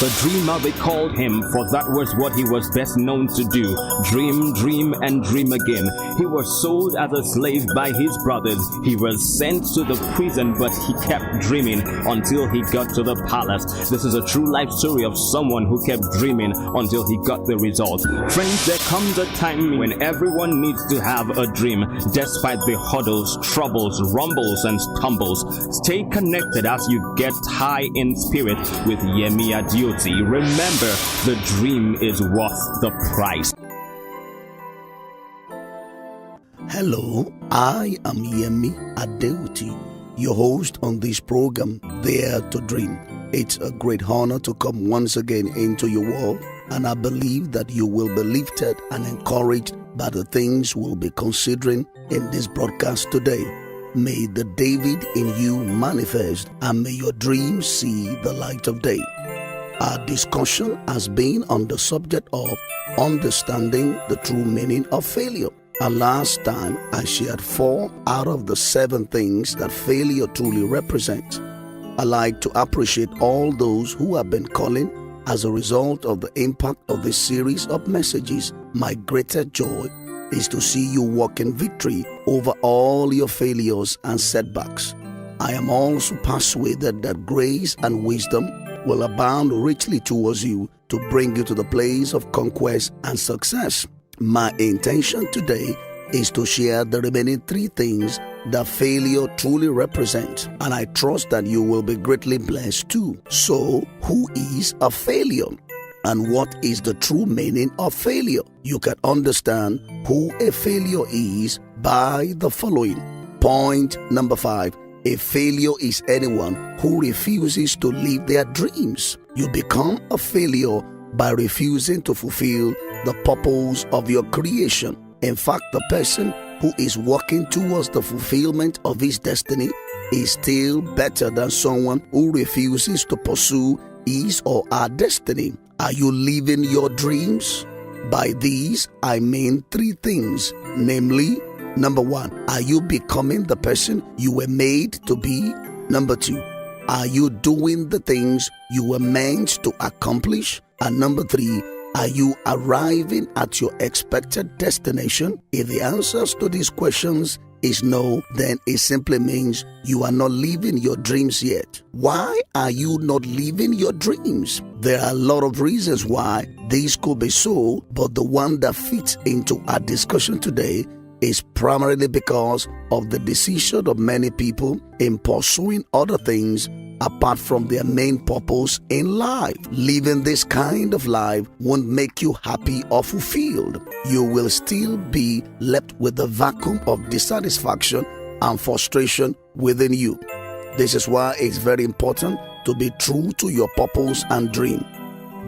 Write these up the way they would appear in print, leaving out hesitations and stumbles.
The dreamer they called him, for that was what he was best known to do. Dream, dream, and dream again. He was sold as a slave by his brothers. He was sent to the prison, but he kept dreaming until he got to the palace. This is a true life story of someone who kept dreaming until he got the result. Friends, there comes a time when everyone needs to have a dream, despite the hurdles, troubles, rumbles, and stumbles. Stay connected as you get high in spirit with Yemi Adeoti. Remember, the dream is worth the price. Hello, I am Yemi Adeoti, your host on this program, Dare to Dream. It's a great honor to come once again into your world, and I believe that you will be lifted and encouraged by the things we'll be considering in this broadcast today. May the David in you manifest, and may your dreams see the light of day. Our discussion has been on the subject of understanding the true meaning of failure. And last time I shared 4 out of the 7 things that failure truly represents. I like to appreciate all those who have been calling as a result of the impact of this series of messages. My greater joy is to see you walk in victory over all your failures and setbacks. I am also persuaded that grace and wisdom will abound richly towards you to bring you to the place of conquest and success. My intention today is to share the remaining 3 things that failure truly represents, and I trust that you will be greatly blessed too. So, who is a failure? And what is the true meaning of failure? You can understand who a failure is by the following. Point number 5. A failure is anyone who refuses to live their dreams. You become a failure by refusing to fulfill the purpose of your creation. In fact, the person who is working towards the fulfillment of his destiny is still better than someone who refuses to pursue his or her destiny. Are you living your dreams? By these, I mean 3 things, namely, number 1, are you becoming the person you were made to be? Number 2, are you doing the things you were meant to accomplish? And number 3, are you arriving at your expected destination? If the answers to these questions is no, then it simply means you are not living your dreams yet. Why are you not living your dreams? There are a lot of reasons why this could be so, but the one that fits into our discussion today is primarily because of the decision of many people in pursuing other things apart from their main purpose in life. Living this kind of life won't make you happy or fulfilled. You will still be left with a vacuum of dissatisfaction and frustration within you. This is why it's very important to be true to your purpose and dream.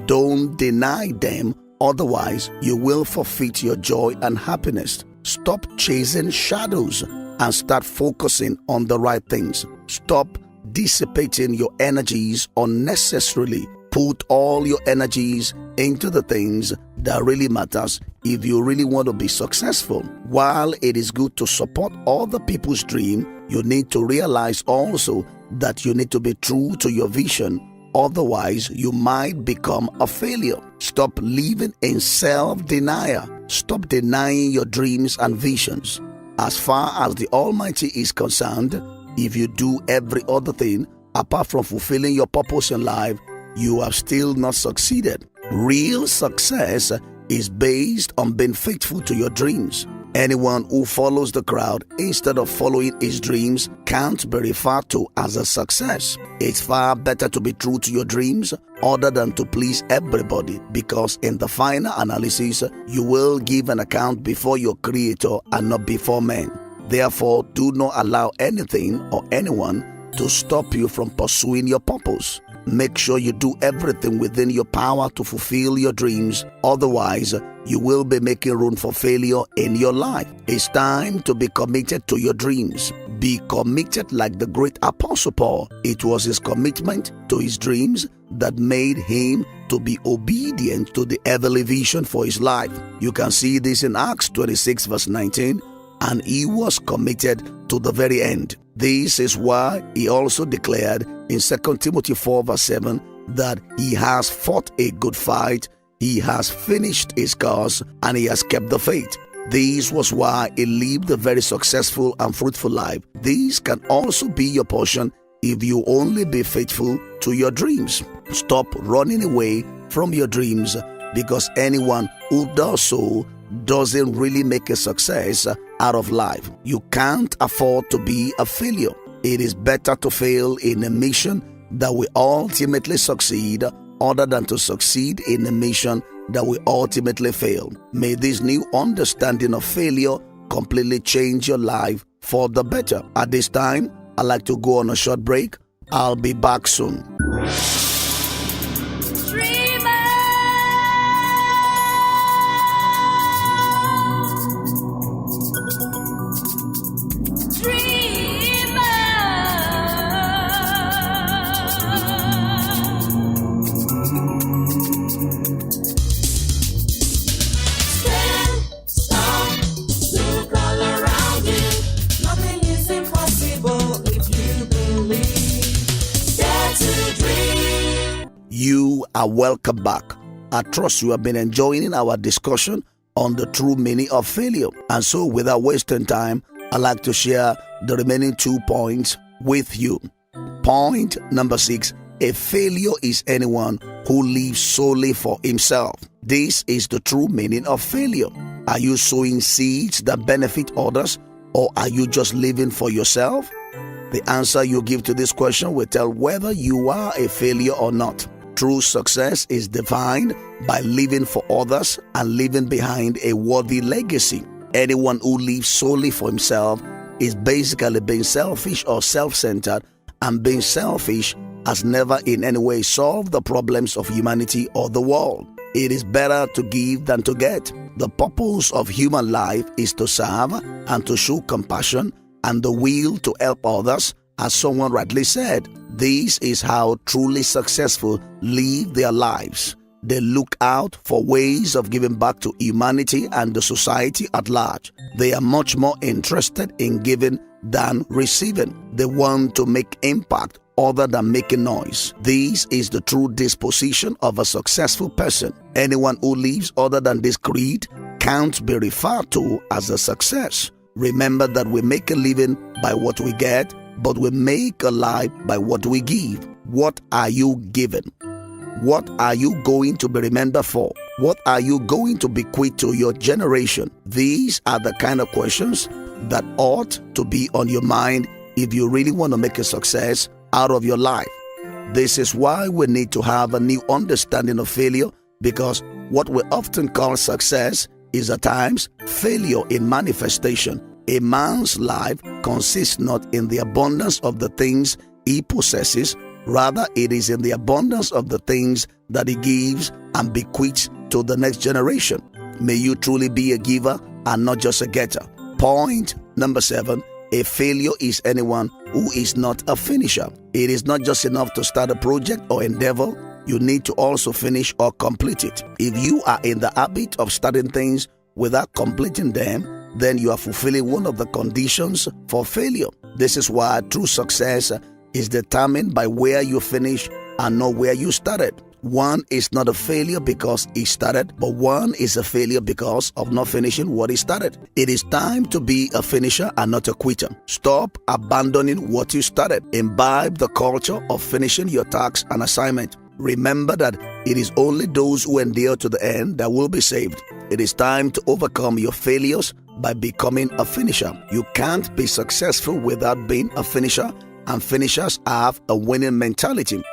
Don't deny them, otherwise you will forfeit your joy and happiness. Stop chasing shadows and start focusing on the right things. Stop dissipating your energies unnecessarily. Put all your energies into the things that really matters if you really want to be successful. While it is good to support other people's dream, you need to realize also that you need to be true to your vision. Otherwise, you might become a failure. Stop living in self-denial. Stop denying your dreams and visions. As far as the Almighty is concerned, if you do every other thing apart from fulfilling your purpose in life, you have still not succeeded. Real success is based on being faithful to your dreams. Anyone who follows the crowd instead of following his dreams can't be referred to as a success. It's far better to be true to your dreams other than to please everybody, because in the final analysis, you will give an account before your Creator and not before men. Therefore, do not allow anything or anyone to stop you from pursuing your purpose. Make sure you do everything within your power to fulfill your dreams. Otherwise, you will be making room for failure in your life. It's time to be committed to your dreams. Be committed like the great Apostle Paul. It was his commitment to his dreams that made him to be obedient to the heavenly vision for his life. You can see this in Acts 26 verse 19. And he was committed to the very end. This is why he also declared in 2 Timothy 4 verse 7 that he has fought a good fight, he has finished his course, and he has kept the faith. This was why he lived a very successful and fruitful life. This can also be your portion if you only be faithful to your dreams. Stop running away from your dreams, because anyone who does so doesn't really make a success out of life. You can't afford to be a failure. It is better to fail in a mission that will ultimately succeed other than to succeed in a mission that will ultimately fail. May this new understanding of failure completely change your life for the better. At this time, I'd like to go on a short break. I'll be back soon. You are welcome back. I trust you have been enjoying our discussion on the true meaning of failure. And so, without wasting time, I'd like to share the remaining 2 points with you. Point number 6, a failure is anyone who lives solely for himself. This is the true meaning of failure. Are you sowing seeds that benefit others, or are you just living for yourself? The answer you give to this question will tell whether you are a failure or not. True success is defined by living for others and leaving behind a worthy legacy. Anyone who lives solely for himself is basically being selfish or self-centered, and being selfish has never in any way solved the problems of humanity or the world. It is better to give than to get. The purpose of human life is to serve and to show compassion and the will to help others. As someone rightly said, this is how truly successful live their lives. They look out for ways of giving back to humanity and the society at large. They are much more interested in giving than receiving. They want to make impact other than making noise. This is the true disposition of a successful person. Anyone who lives other than this creed can't be referred to as a success. Remember that we make a living by what we get, but we make a life by what we give. What are you giving? What are you going to be remembered for? What are you going to bequeath to your generation? These are the kind of questions that ought to be on your mind if you really want to make a success out of your life. This is why we need to have a new understanding of failure, because what we often call success is at times failure in manifestation. A man's life consists not in the abundance of the things he possesses, rather it is in the abundance of the things that he gives and bequeaths to the next generation. May you truly be a giver and not just a getter. Point number 7, a failure is anyone who is not a finisher. It is not just enough to start a project or endeavor. You need to also finish or complete it. If you are in the habit of starting things without completing them, then you are fulfilling one of the conditions for failure. This is why true success is determined by where you finish and not where you started. One is not a failure because he started, but one is a failure because of not finishing what he started. It is time to be a finisher and not a quitter. Stop abandoning what you started. Imbibe the culture of finishing your tasks and assignment. Remember that it is only those who endure to the end that will be saved. It is time to overcome your failures by becoming a finisher. You can't be successful without being a finisher, and finishers have a winning mentality.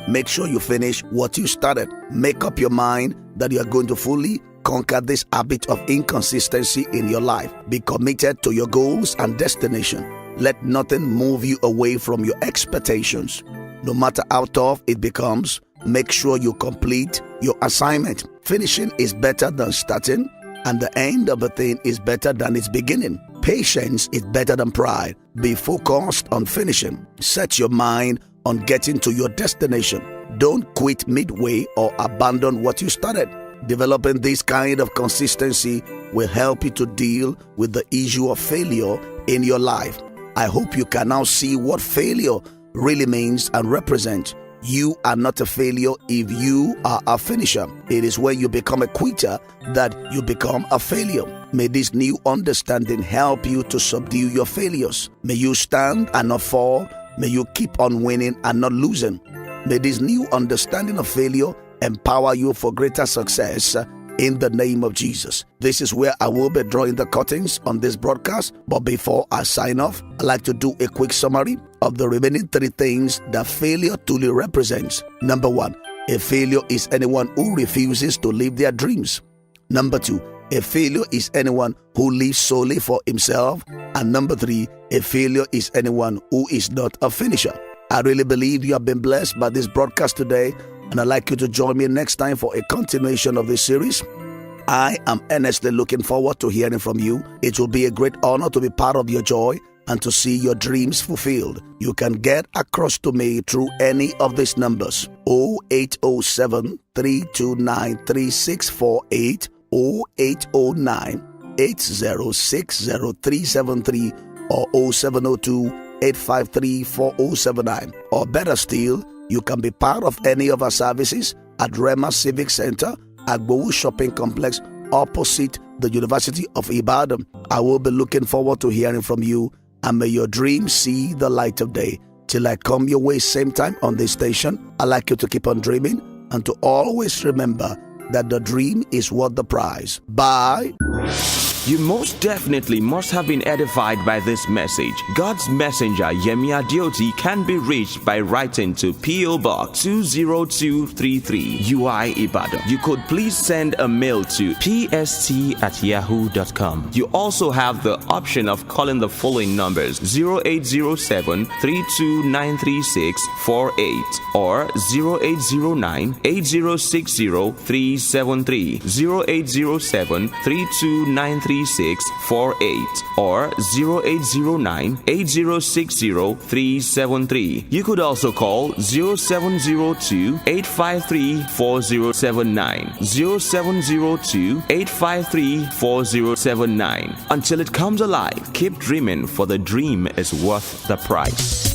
Make sure you finish what you started. Make up your mind that you are going to fully conquer this habit of inconsistency in your life. Be committed to your goals and destination. Let nothing move you away from your expectations. No matter how tough it becomes, make sure you complete your assignment. Finishing is better than starting, and the end of a thing is better than its beginning. Patience is better than pride. Be focused on finishing. Set your mind on getting to your destination. Don't quit midway or abandon what you started. Developing this kind of consistency will help you to deal with the issue of failure in your life. I hope you can now see what failure really means and represents. You are not a failure if you are a finisher. It is when you become a quitter that you become a failure. May this new understanding help you to subdue your failures. May you stand and not fall. May you keep on winning and not losing. May this new understanding of failure empower you for greater success in the name of Jesus. This is where I will be drawing the curtains on this broadcast. But before I sign off, I'd like to do a quick summary of the remaining 3 things that failure truly represents. Number 1, a failure is anyone who refuses to live their dreams. Number 2, a failure is anyone who lives solely for himself. And number 3, a failure is anyone who is not a finisher. I really believe you have been blessed by this broadcast today, and I'd like you to join me next time for a continuation of this series. I am earnestly looking forward to hearing from you. It will be a great honor to be part of your joy and to see your dreams fulfilled. You can get across to me through any of these numbers: 0807 329 3648, 0809 8060373, or 0702 853 4079. Or better still, you can be part of any of our services at Rema Civic Center, Agbowu Shopping Complex, opposite the University of Ibadan. I will be looking forward to hearing from you, and may your dreams see the light of day. Till I come your way same time on this station, I'd like you to keep on dreaming and to always remember that the dream is worth the prize. Bye. You most definitely must have been edified by this message. God's messenger, Yemi Adeoti, can be reached by writing to P.O. Box 20233, UI Ibadan. You could please send a mail to pst@yahoo.com. You also have the option of calling the following numbers: 0807 3293648 or 0809 8060 373, 0807 3293648 or 0809 8060 373. You could also call 0702 853 4079, 0702 853 4079. Until it comes alive, keep dreaming, for the dream is worth the price.